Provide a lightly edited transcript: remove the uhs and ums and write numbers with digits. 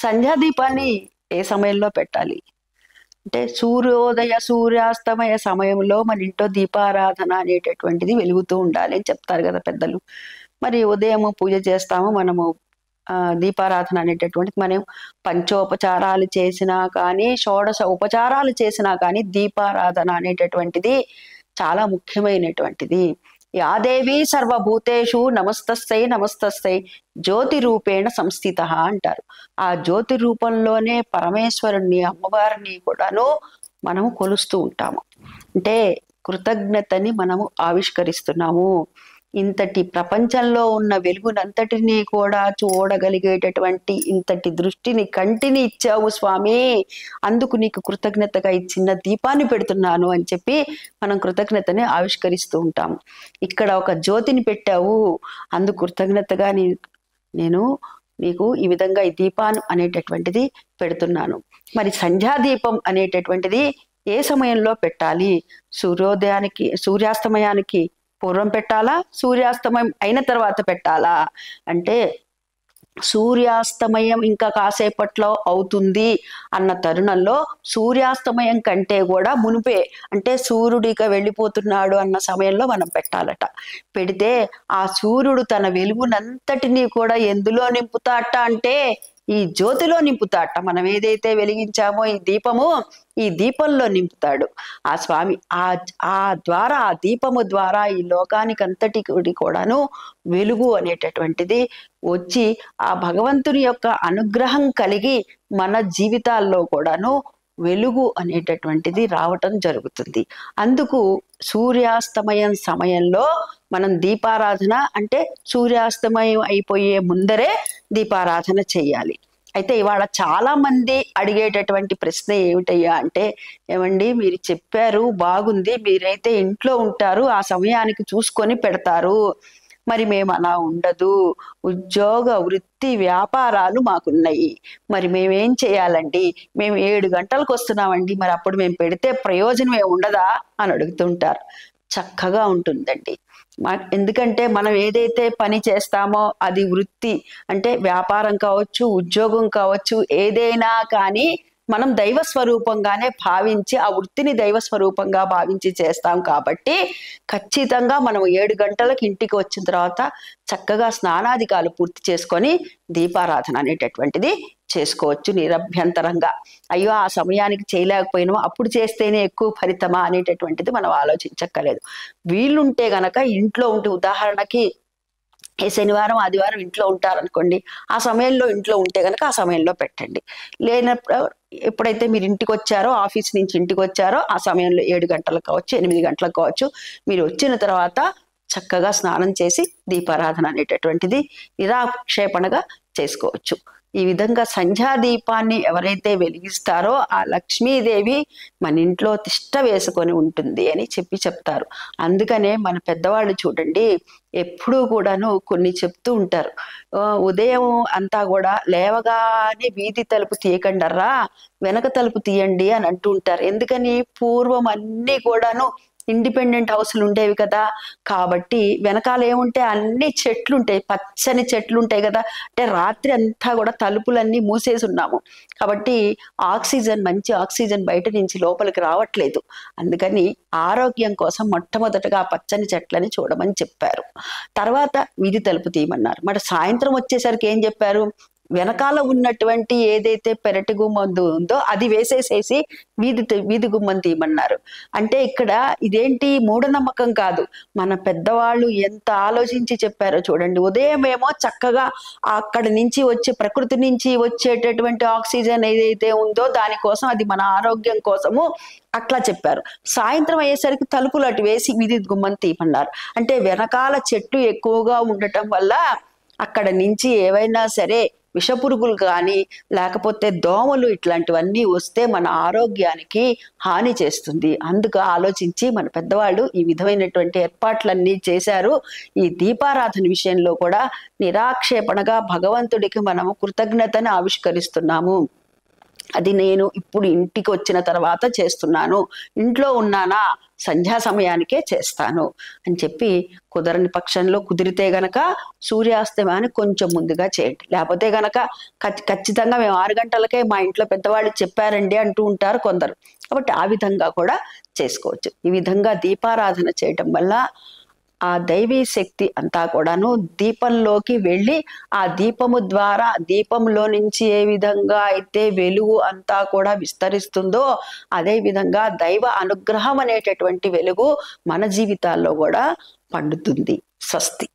సంధ్యాదీపాన్ని ఏ సమయంలో పెట్టాలి అంటే సూర్యోదయ సూర్యాస్తమయ సమయంలో మన ఇంట్లో దీపారాధన అనేటటువంటిది వెలుగుతూ ఉండాలి అని చెప్తారు కదా పెద్దలు. మరి ఉదయం పూజ చేస్తాము మనము, దీపారాధన అనేటటువంటిది మనం పంచోపచారాలు చేసినా కానీ షోడశ ఉపచారాలు చేసినా కానీ దీపారాధన అనేటటువంటిది చాలా ముఖ్యమైనటువంటిది. యాదేవి సర్వభూతేషు నమస్తస్సై నమస్తస్సై జ్యోతి రూపేణ సంస్థిత అంటారు. ఆ జ్యోతి రూపంలోనే పరమేశ్వరుణ్ణి అమ్మవారిని కూడాను మనము కొలుస్తూ ఉంటాము. అంటే కృతజ్ఞతని మనము ఆవిష్కరిస్తున్నాము. ఇంతటి ప్రపంచంలో ఉన్న వెలుగునంతటినీ కూడా చూడగలిగేటటువంటి ఇంతటి దృష్టిని కంటిని ఇచ్చావు స్వామి, అందుకు నీకు కృతజ్ఞతగా ఈ చిన్న దీపాన్ని పెడుతున్నాను అని చెప్పి మనం కృతజ్ఞతని ఆవిష్కరిస్తూ ఉంటాము. ఇక్కడ ఒక జ్యోతిని పెట్టావు, అందుకు కృతజ్ఞతగా నేను నీకు ఈ విధంగా ఈ దీపాన్ని అనేటటువంటిది పెడుతున్నాను. మరి సంధ్యాదీపం అనేటటువంటిది ఏ సమయంలో పెట్టాలి? సూర్యోదయానికి సూర్యాస్తమయానికి పూర్వం పెట్టాలా, సూర్యాస్తమయం అయిన తర్వాత పెట్టాలా అంటే సూర్యాస్తమయం ఇంకా కాసేపట్లో అవుతుంది అన్న తరుణంలో సూర్యాస్తమయం కంటే కూడా మునిపే, అంటే సూర్యుడిక వెళ్ళిపోతున్నాడు అన్న సమయంలో మనం పెట్టాలట. పెడితే ఆ సూర్యుడు తన వెలుగునంతటినీ కూడా ఎందులో నింపుతాట అంటే ఈ జ్యోతిలో నింపుతాట. మనం ఏదైతే వెలిగించామో ఈ దీపము, ఈ దీపంలో నింపుతాడు ఆ స్వామి. ఆ ద్వారా, ఆ దీపము ద్వారా ఈ లోకానికి అంతటికి కూడాను వెలుగు అనేటటువంటిది వచ్చి ఆ భగవంతుని యొక్క అనుగ్రహం కలిగి మన జీవితాల్లో కూడాను వెలుగు అనేటటువంటిది రావటం జరుగుతుంది. అందుకు సూర్యాస్తమయం సమయంలో మనం దీపారాధన అంటే సూర్యాస్తమయం అయిపోయే ముందరే దీపారాధన చేయాలి. అయితే ఇవాళ చాలా మంది అడిగేటటువంటి ప్రశ్న ఏమిటయ్యా అంటే, ఏమండి మీరు చెప్పారు బాగుంది, మీరైతే ఇంట్లో ఉంటారు ఆ సమయానికి చూసుకొని పెడతారు, మరి మేము అలా ఉండదు, ఉద్యోగ వృత్తి వ్యాపారాలు మాకున్నాయి, మరి మేమేం చేయాలండి, మేము 7 గంటలకు వస్తున్నామండి, మరి అప్పుడు మేము పెడితే ప్రయోజనం ఏమి ఉండదా అని అడుగుతుంటారు. చక్కగా ఉంటుందండి. ఎందుకంటే మనం ఏదైతే పని చేస్తామో అది వృత్తి, అంటే వ్యాపారం కావచ్చు, ఉద్యోగం కావచ్చు, ఏదైనా కానీ మనం దైవ స్వరూపంగానే భావించి ఆ వృత్తిని దైవ స్వరూపంగా భావించి చేస్తాం కాబట్టి ఖచ్చితంగా మనం 7 గంటలకు ఇంటికి వచ్చిన తర్వాత చక్కగా స్నానాధికాలు పూర్తి చేసుకొని దీపారాధన అనేటటువంటిది చేసుకోవచ్చు నిరభ్యంతరంగా. అయ్యో ఆ సమయానికి చేయలేకపోయినామో అప్పుడు చేస్తేనే ఎక్కువ ఫలితమా అనేటటువంటిది మనం ఆలోచించక్కర్లేదు. వీళ్ళుంటే గనక ఇంట్లో ఉంటే, ఉదాహరణకి ఏ శనివారం ఆదివారం ఇంట్లో ఉంటారనుకోండి, ఆ సమయంలో ఇంట్లో ఉంటే గనక ఆ సమయంలో పెట్టండి. లేనప్పుడు ఎప్పుడైతే మీరు ఇంటికి వచ్చారో, ఆఫీస్ నుంచి ఇంటికి వచ్చారో ఆ సమయంలో 7 గంటలకు కావచ్చు, 8 గంటలకు కావచ్చు, మీరు వచ్చిన తర్వాత చక్కగా స్నానం చేసి దీపారాధన అనేటటువంటిది నిరాక్షేపణగా చేసుకోవచ్చు. ఈ విధంగా సంధ్యాదీపాన్ని ఎవరైతే వెలిగిస్తారో ఆ లక్ష్మీదేవి మన ఇంట్లో తిష్ట వేసుకొని ఉంటుంది అని చెప్తారు. అందుకనే మన పెద్దవాళ్ళు చూడండి ఎప్పుడూ కూడాను కొన్ని చెప్తూ ఉంటారు. ఉదయం అంతా కూడా లేవగానే వీధి తలుపు తీయకండర్రా, వెనక తలుపు తీయండి అని అంటూ ఉంటారు. ఎందుకని? పూర్వం అన్నీ కూడాను ఇండిపెండెంట్ హౌస్లు ఉండేవి కదా, కాబట్టి వెనకాల ఏముంటే అన్ని చెట్లు ఉంటాయి, పచ్చని చెట్లు ఉంటాయి కదా, అంటే రాత్రి అంతా కూడా తలుపులన్నీ మూసేసి ఉన్నాము కాబట్టి ఆక్సిజన్, మంచి ఆక్సిజన్ బయట నుంచి లోపలికి రావట్లేదు. అందుకని ఆరోగ్యం కోసం మొట్టమొదటగా పచ్చని చెట్లని చూడమని చెప్పారు. తర్వాత వీధి తలుపు తీయమన్నారు. మరి సాయంత్రం వచ్చేసరికి ఏం చెప్పారు? వెనకాల ఉన్నటువంటి ఏదైతే పెరటి గుమ్మందు ఉందో అది వేసేసేసి వీధి గుమ్మం తీయమన్నారు. అంటే ఇక్కడ ఇదేంటి మూఢనమ్మకం కాదు, మన పెద్దవాళ్ళు ఎంత ఆలోచించి చెప్పారో చూడండి. ఉదయం ఏమో చక్కగా అక్కడి నుంచి వచ్చే ప్రకృతి నుంచి వచ్చేటటువంటి ఆక్సిజన్ ఏదైతే ఉందో దానికోసం, అది మన ఆరోగ్యం కోసము అట్లా చెప్పారు. సాయంత్రం అయ్యేసరికి తలుపులు అటు వేసి వీధి గుమ్మం తీయమన్నారు. అంటే వెనకాల చెట్లు ఎక్కువగా ఉండటం వల్ల అక్కడ నుంచి ఏవైనా సరే విషపురుగులు కానీ లేకపోతే దోమలు ఇట్లాంటివన్నీ వస్తే మన ఆరోగ్యానికి హాని చేస్తుంది. అందుకు ఆలోచించి మన పెద్దవాళ్ళు ఈ విధమైనటువంటి ఏర్పాట్లన్నీ చేశారు. ఈ దీపారాధన విషయంలో కూడా నిరాక్షేపణగా భగవంతుడికి మనము కృతజ్ఞతను ఆవిష్కరిస్తున్నాము. అది నేను ఇప్పుడు ఇంటికి వచ్చిన తర్వాత చేస్తున్నాను, ఇంట్లో ఉన్నానా సంధ్యా సమయానికే చేస్తాను అని చెప్పి, కుదరని పక్షంలో కుదిరితే గనక సూర్యాస్తమాన్ని కొంచెం ముందుగా చేయండి. లేకపోతే గనక ఖచ్చితంగా మేము 6 గంటలకే మా ఇంట్లో పెద్దవాళ్ళు చెప్పారండి అంటూ ఉంటారు కొందరు. కాబట్టి ఆ విధంగా కూడా చేసుకోవచ్చు. ఈ విధంగా దీపారాధన చేయటం వల్ల ఆ దైవీ శక్తి అంతా కూడాను దీపంలోకి వెళ్ళి, ఆ దీపము ద్వారా దీపంలో నుంచి ఏ విధంగా అయితే వెలుగు అంతా కూడా విస్తరిస్తుందో, అదే విధంగా దైవ అనుగ్రహం అనేటటువంటి వెలుగు మన జీవితాల్లో కూడా పండుతుంది. స్వస్తి.